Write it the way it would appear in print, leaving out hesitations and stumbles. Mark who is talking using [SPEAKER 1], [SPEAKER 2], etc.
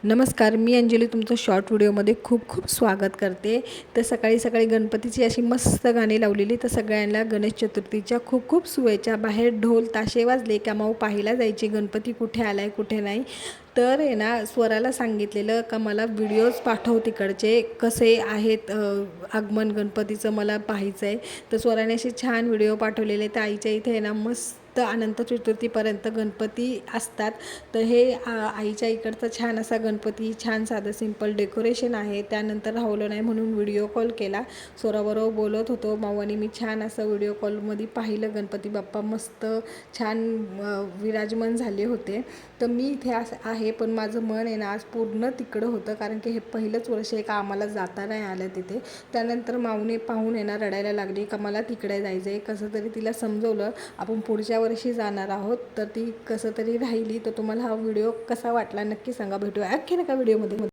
[SPEAKER 1] नमस्कार, मी अंजली तुमचं शॉर्ट व्हिडिओमध्ये खूप खूप स्वागत करते। तर सकाळी सकाळी गणपतीची अशी मस्त गाणी लावलेली, तर सगळ्यांना गणेश चतुर्थीच्या खूप खूप शुभेच्छा। बाहेर ढोल ताशे वाजले का मग पाहायला जायचे गणपती कुठे आलाय कुठे नाही। तर आहे ना, स्वराला सांगितलेलं का मला व्हिडिओज पाठव तिकडचे कसे आहेत आगमन गणपतीचं मला पाहायचं आहे। तर स्वराने असे छान व्हिडिओ पाठवलेले। तर आईच्या इथे आहे ना मस्त अनंत चतुर्थीपर्यंत गणपती असतात। तर हे आईच्या इकडचं छान असा गणपती, छान साधं सिंपल डेकोरेशन आहे। त्यानंतर राहवलं नाही म्हणून व्हिडिओ कॉल केला, स्वराबरोबर बोलत होतो। माऊ आणि मी छान असं व्हिडिओ कॉलमध्ये पाहिलं गणपती बाप्पा मस्त छान विराजमान झाले होते। तर मी इथे आहे, पण माझं मन आहे ना आज पूर्ण तिकडं होतं, कारण की हे पहिलंच वर्ष आहे का आम्हाला जाता नाही आलं तिथे। त्यानंतर माऊने पाहून आहे ना रडायला लागली का मला तिकडे जायचं आहे। कसं तरी तिला समजवलं आपण पुढच्या वर्षी जाणार आहोत, तर ती कसं तरी राहिली। तर तुम्हाला हा व्हिडिओ कसा वाटला नक्की सांगा। भेटूया आणखी एका व्हिडिओमध्ये।